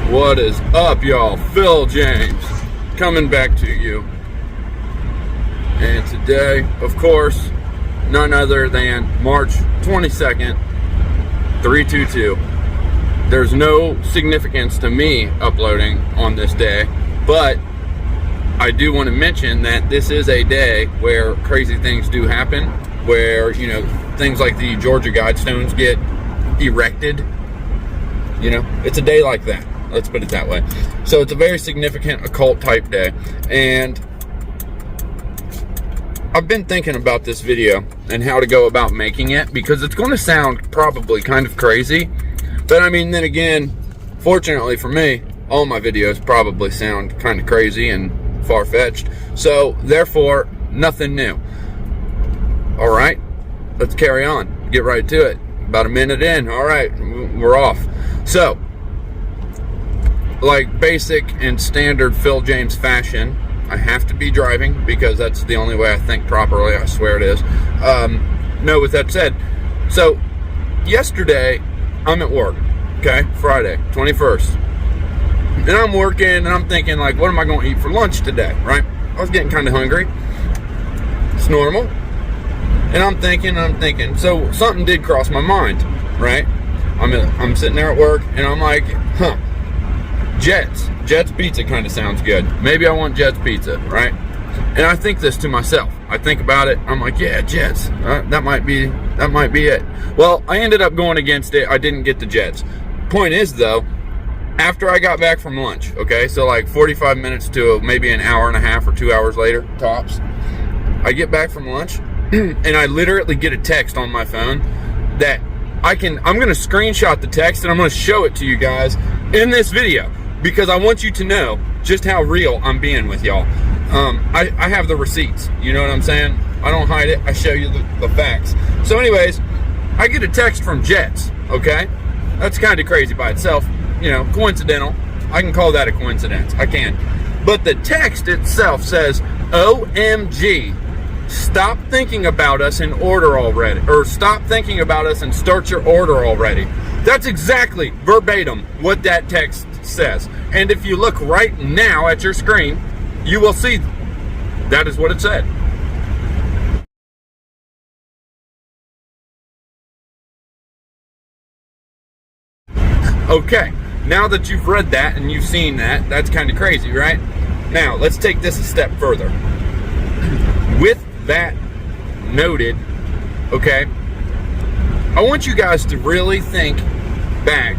What is up, y'all? Phil James coming back to you. And today, of course, none other than March 22nd, 322. There's no significance to me uploading on this day, but I do want to mention that this is a day where crazy things do happen, where, you know, things like the Georgia Guidestones get erected. You know, it's a day like that. Let's put it that way. So it's a very significant occult type day. And I've been thinking about this video and how to go about making it, because it's going to sound probably kind of crazy. But I mean, then again, fortunately for me, all my videos probably sound kind of crazy and far-fetched. So therefore, nothing new. All right, let's carry on. Get right to it. About a minute in. All right, we're off. So, like basic and standard Phil James fashion, I have to be driving because that's the only way I think properly. I swear it is. No, with that said, so yesterday I'm at work, okay, Friday, 21st, and I'm working and I'm thinking, like, what am I going to eat for lunch today, right? I was getting kind of hungry. It's normal. And I'm thinking, so something did cross my mind, right? I'm sitting there at work and I'm like, Jets Pizza kind of sounds good. Maybe I want Jets Pizza, right? And I think this to myself. I think about it. I'm like, yeah, Jets. That might be it. Well, I ended up going against it. I didn't get the Jets. Point is, though, after I got back from lunch, okay, so like 45 minutes to maybe an hour and a half or 2 hours later, tops, I get back from lunch and I literally get a text on my phone that I'm going to screenshot the text and I'm going to show it to you guys in this video, because I want you to know just how real I'm being with y'all. I have the receipts, you know what I'm saying? I don't hide it, I show you the facts. So anyways, I get a text from Jets, okay? That's kind of crazy by itself, you know, coincidental. I can call that a coincidence, I can. But the text itself says, OMG, stop thinking about us and order already, or stop thinking about us and start your order already. That's exactly verbatim what that text says. And if you look right now at your screen, you will see that is what it said. Okay, now that you've read that and you've seen that, that's kind of crazy, right? Now, let's take this a step further. With that noted, okay, I want you guys to really think back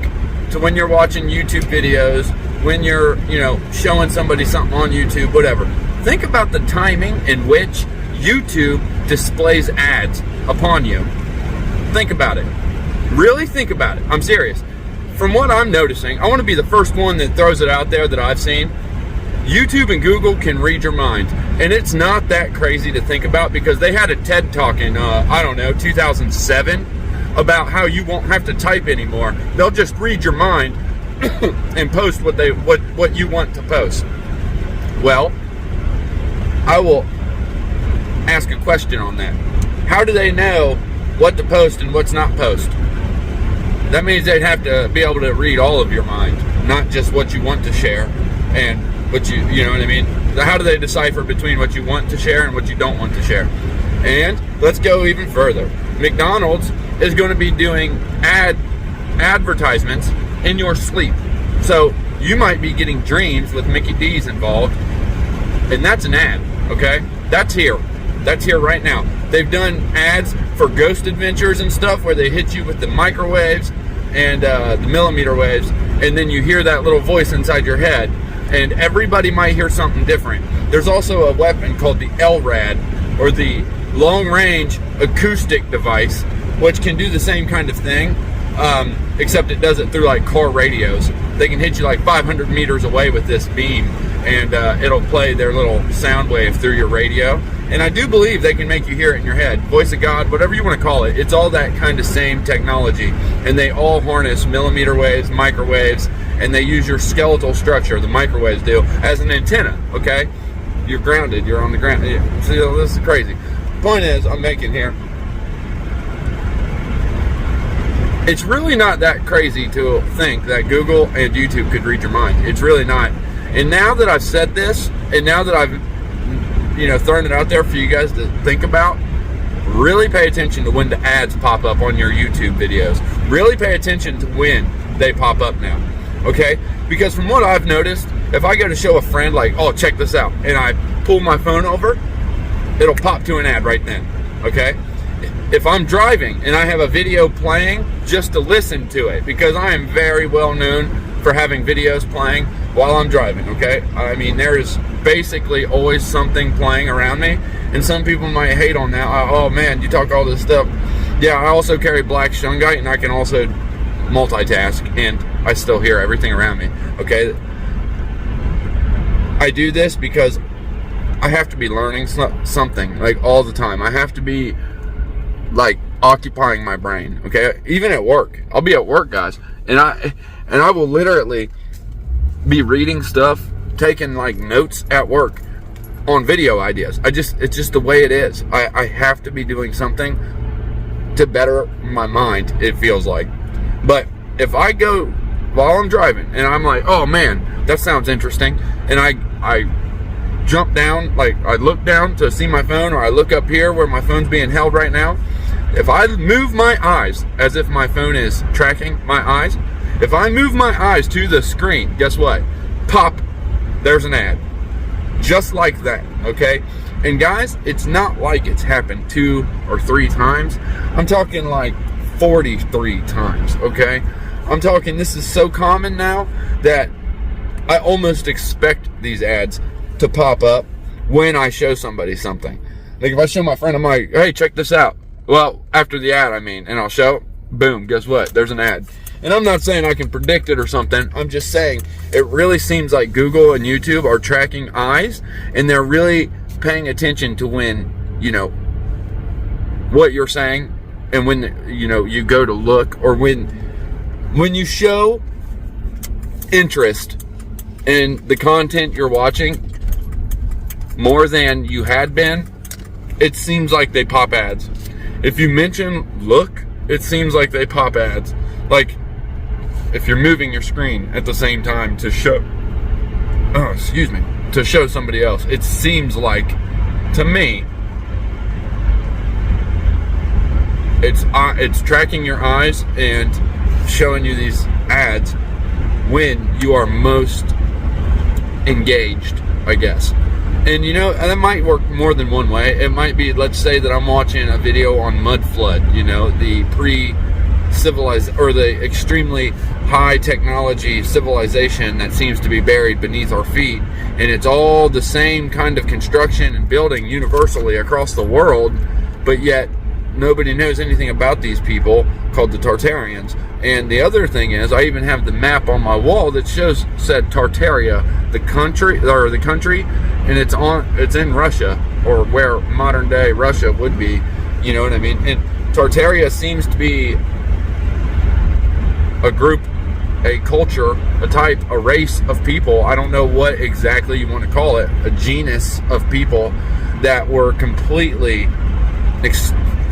to when you're watching YouTube videos, when you're, you know, showing somebody something on YouTube, whatever. Think about the timing in which YouTube displays ads upon you. Think about it. Really think about it. I'm serious. From what I'm noticing, I want to be the first one that throws it out there that I've seen. YouTube and Google can read your mind. And it's not that crazy to think about, because they had a TED Talk in, 2007, about how you won't have to type anymore. They'll just read your mind and post what you want to post. Well, I will ask a question on that. How do they know what to post and what's not post? That means they'd have to be able to read all of your mind, not just what you want to share and what you know what I mean? How do they decipher between what you want to share and what you don't want to share? And let's go even further. McDonald's is going to be doing advertisements in your sleep. So you might be getting dreams with Mickey D's involved, and that's an ad, okay? That's here right now. They've done ads for Ghost Adventures and stuff where they hit you with the microwaves and the millimeter waves, and then you hear that little voice inside your head, and everybody might hear something different. There's also a weapon called the LRAD, or the Long Range Acoustic Device, which can do the same kind of thing, except it does it through like car radios. They can hit you like 500 meters away with this beam, and it'll play their little sound wave through your radio. And I do believe they can make you hear it in your head. Voice of God, whatever you want to call it. It's all that kind of same technology. And they all harness millimeter waves, microwaves, and they use your skeletal structure, the microwaves do, as an antenna, okay? You're grounded, you're on the ground. See, this is crazy. Point is, I'm making here, it's really not that crazy to think that Google and YouTube could read your mind. It's really not. And now that I've said this, and now that I've, thrown it out there for you guys to think about, really pay attention to when the ads pop up on your YouTube videos. Really pay attention to when they pop up now, okay? Because from what I've noticed, if I go to show a friend, like, oh, check this out, and I pull my phone over, it'll pop to an ad right then, okay? If I'm driving and I have a video playing, just to listen to it, because I am very well known for having videos playing while I'm driving, okay? I mean, there is basically always something playing around me, and some people might hate on that. Oh man, you talk all this stuff. Yeah, I also carry black shungite, and I can also multitask, and I still hear everything around me, okay? I do this because I have to be learning something, like, all the time. I have to be, like, occupying my brain, okay? Even at work. I'll be at work, guys, and I will literally be reading stuff, taking, like, notes at work on video ideas. It's just the way it is. I have to be doing something to better my mind, it feels like. But if I go while I'm driving and I'm like, oh man, that sounds interesting, and I jump down, like, I look down to see my phone, or I look up here where my phone's being held right now, if I move my eyes as if my phone is tracking my eyes, if I move my eyes to the screen, guess what? Pop, there's an ad. Just like that, okay? And guys, it's not like it's happened 2 or 3 times. I'm talking like 43 times, okay? I'm talking, this is so common now that I almost expect these ads to pop up when I show somebody something. Like, if I show my friend, I'm like, hey, check this out. Well, after the ad, I mean, and I'll show, boom, guess what? There's an ad. And I'm not saying I can predict it or something. I'm just saying it really seems like Google and YouTube are tracking eyes, and they're really paying attention to when, what you're saying, and when, you go to look, or when you show interest in the content you're watching more than you had been, it seems like they pop ads. If you mention look, it seems like they pop ads. Like, if you're moving your screen at the same time to show, to show somebody else, it seems like, to me, it's tracking your eyes and showing you these ads when you are most engaged, I guess. And that might work more than one way. It might be, let's say that I'm watching a video on mud flood, the pre-civilized, or the extremely high technology civilization that seems to be buried beneath our feet, and it's all the same kind of construction and building universally across the world, but yet nobody knows anything about these people called the Tartarians. And the other thing is, I even have the map on my wall that said Tartaria, the country, and it's in Russia, or where modern day Russia would be, you know what I mean? And Tartaria seems to be a group, a culture, a type, a race of people. I don't know what exactly you want to call it, a genus of people that were completely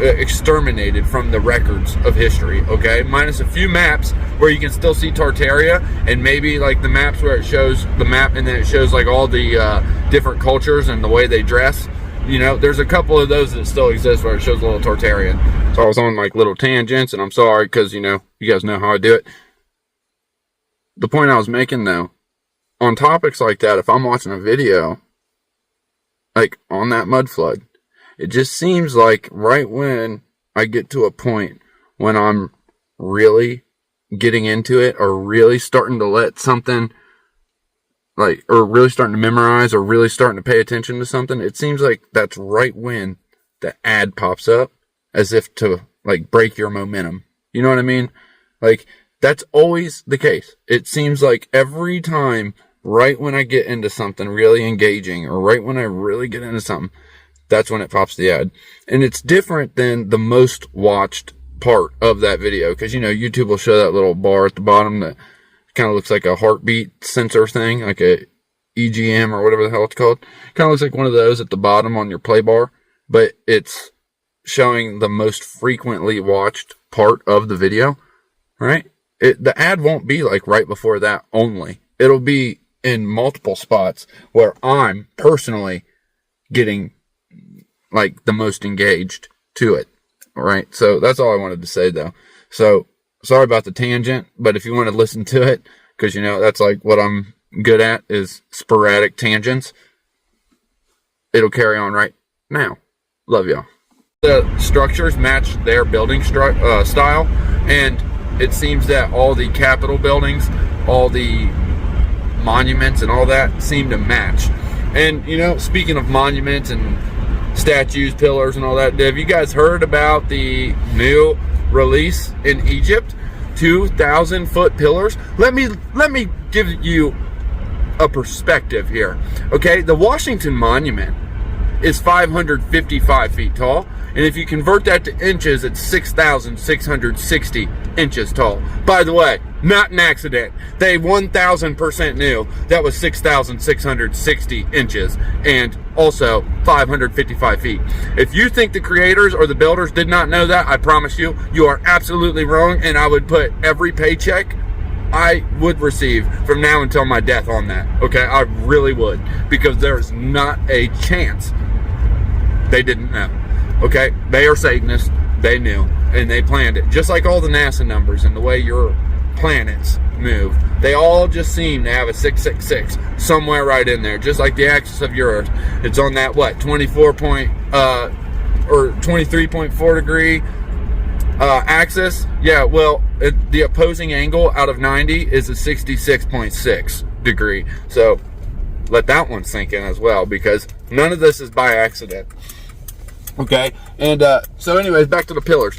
exterminated from the records of history, okay? Minus a few maps where you can still see Tartaria, and maybe like the maps where it shows the map and then it shows like all the different cultures and the way they dress. There's a couple of those that still exist where it shows a little Tartarian. So I was on like little tangents, and I'm sorry, because you guys know how I do it. The point I was making, though, on topics like that, if I'm watching a video like on that mud flood, it just seems like right when I get to a point when I'm really getting into it, or really starting to let something, like, or really starting to memorize, or really starting to pay attention to something, it seems like that's right when the ad pops up, as if to, like, break your momentum. You know what I mean? Like, that's always the case. It seems like every time, right when I get into something really engaging, or right when I really get into something, that's when it pops the ad. And it's different than the most watched part of that video, because YouTube will show that little bar at the bottom that kind of looks like a heartbeat sensor thing, like a EGM or whatever the hell it's called. Kind of looks like one of those at the bottom on your play bar, but it's showing the most frequently watched part of the video. right? The ad won't be like right before that only. It'll be in multiple spots where I'm personally getting like the most engaged to it. All right. So that's all I wanted to say though. So sorry about the tangent, but if you want to listen to it, because you know, that's like what I'm good at is sporadic tangents. It'll carry on right now. Love y'all. The structures match their building style, and it seems that all the Capitol buildings, all the monuments and all that seem to match. And you know, speaking of monuments and statues, pillars and all that, have you guys heard about the new release in Egypt? 2,000-foot pillars. Let me give you a perspective here. Okay, the Washington Monument is 555 feet tall, and if you convert that to inches, it's 6,660 inches tall. By the way, not an accident. They 1,000% knew that was 6,660 inches and also 555 feet. If you think the creators or the builders did not know that, I promise you, you are absolutely wrong, and I would put every paycheck I would receive from now until my death on that. Okay, I really would, because there's not a chance they didn't know. Okay, they are Satanists. They knew, and they planned it. Just like all the NASA numbers and the way your planets move, they all just seem to have a 666 somewhere right in there. Just like the axis of your Earth, it's on that what 23.4 degree axis. Yeah, well, the opposing angle out of 90 is a 66.6 degree. So let that one sink in as well, because none of this is by accident. Okay, and so anyways, back to the pillars.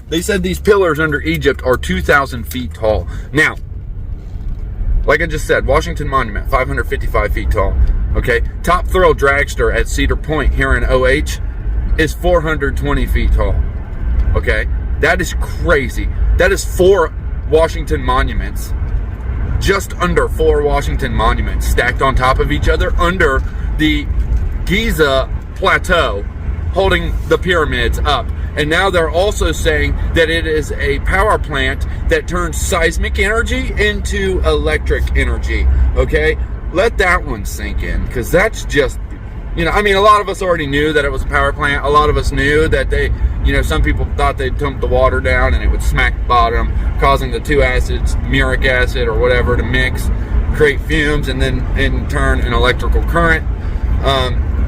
They said these pillars under Egypt are 2,000 feet tall. Now, like I just said, Washington Monument, 555 feet tall. Okay, Top Thrill Dragster at Cedar Point here in OH is 420 feet tall. Okay, that is crazy. That is 4 Washington monuments. Just under 4 Washington monuments stacked on top of each other under the Giza Plateau, holding the pyramids up. And now they're also saying that it is a power plant that turns seismic energy into electric energy. Okay, let that one sink in, because that's just, you know, I mean, a lot of us already knew that it was a power plant. A lot of us knew that they, you know, some people thought they'd dump the water down and it would smack the bottom, causing the 2 acids, muric acid or whatever, to mix, create fumes, and then in turn an electrical current.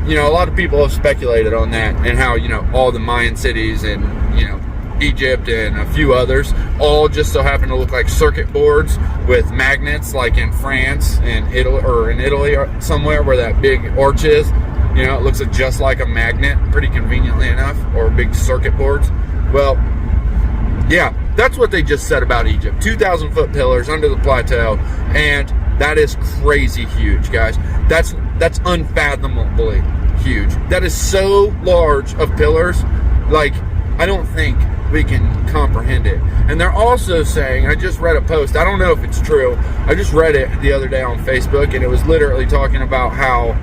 You know, a lot of people have speculated on that, and how, you know, all the Mayan cities and, you know, Egypt and a few others all just so happen to look like circuit boards with magnets, like in France and Italy, or in Italy or somewhere where that big arch is. You know, it looks just like a magnet, pretty conveniently enough, or big circuit boards. Well, yeah, that's what they just said about Egypt. 2,000-foot pillars under the plateau, and that is crazy huge, guys. That's unfathomably huge. That is so large of pillars, like, I don't think we can comprehend it. And they're also saying, I just read a post, I don't know if it's true, I just read it the other day on Facebook, and it was literally talking about how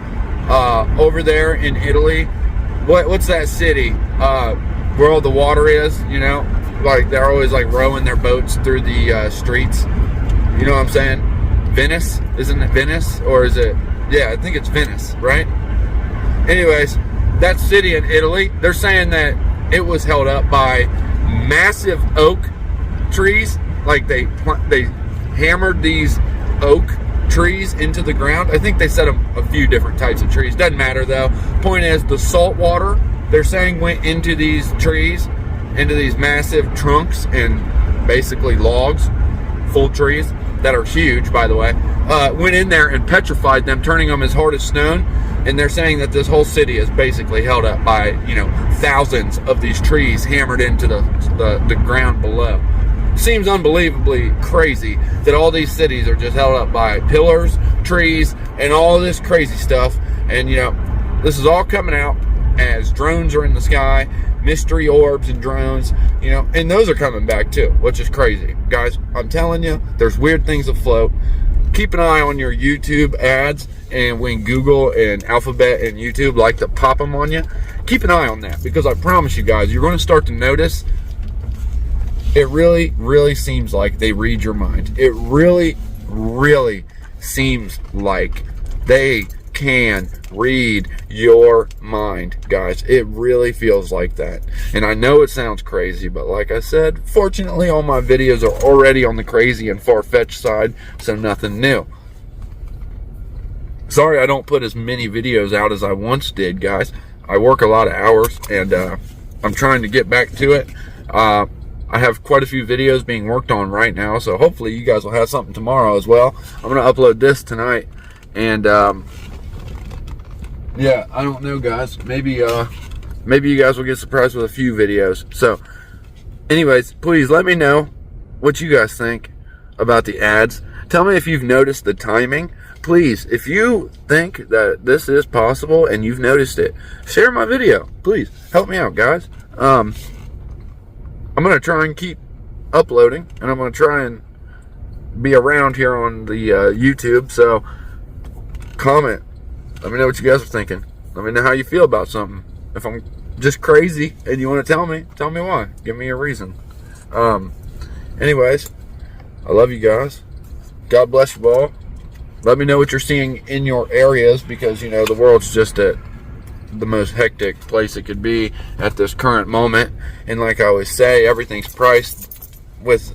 over there in Italy, what's that city where all the water is, you know, like they're always like rowing their boats through the streets, you know what I'm saying? Venice, isn't it Venice? Or is it, yeah, I think it's Venice, right? Anyways, that city in Italy, they're saying that it was held up by massive oak trees. Like they hammered these oak trees into the ground. I think they said a few different types of trees. Doesn't matter though. Point is, the salt water, they're saying, went into these trees, into these massive trunks and basically logs, full trees that are huge, by the way, went in there and petrified them, turning them as hard as stone. And they're saying that this whole city is basically held up by, you know, thousands of these trees hammered into the ground below. Seems unbelievably crazy that all these cities are just held up by pillars, trees, and all this crazy stuff. And, you know, this is all coming out as drones are in the sky, mystery orbs and drones, you know, and those are coming back too, which is crazy. Guys, I'm telling you, there's weird things afloat. Keep an eye on your YouTube ads, and when Google and Alphabet and YouTube like to pop them on you, keep an eye on that, because I promise you guys, you're going to start to notice It really, really seems like they read your mind. It really, really seems like they can read your mind, guys. It really feels like that. And I know it sounds crazy, but like I said, fortunately all my videos are already on the crazy and far-fetched side, so nothing new. Sorry I don't put as many videos out as I once did, guys. I work a lot of hours, and I'm trying to get back to it. I have quite a few videos being worked on right now, so hopefully you guys will have something tomorrow as well. I'm going to upload this tonight, and yeah, I don't know, guys. Maybe you guys will get surprised with a few videos. So anyways, please let me know what you guys think about the ads. Tell me if you've noticed the timing. Please, if you think that this is possible and you've noticed it, share my video. Please help me out, guys. I'm going to try and keep uploading, and I'm going to try and be around here on the YouTube. So comment. Let me know what you guys are thinking. Let me know how you feel about something. If I'm just crazy and you want to tell me why. Give me a reason. Anyways, I love you guys. God bless you all. Let me know what you're seeing in your areas, because, you know, the world's just at the most hectic place it could be at this current moment. And like I always say, everything's priced with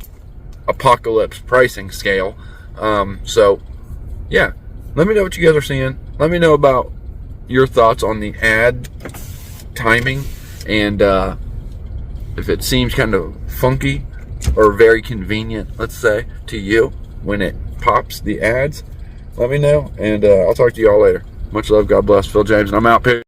apocalypse pricing scale. So, yeah. Let me know what you guys are seeing. Let me know about your thoughts on the ad timing, and if it seems kind of funky or very convenient, let's say, to you when it pops the ads. Let me know, and I'll talk to you all later. Much love. God bless. Phil James, and I'm out.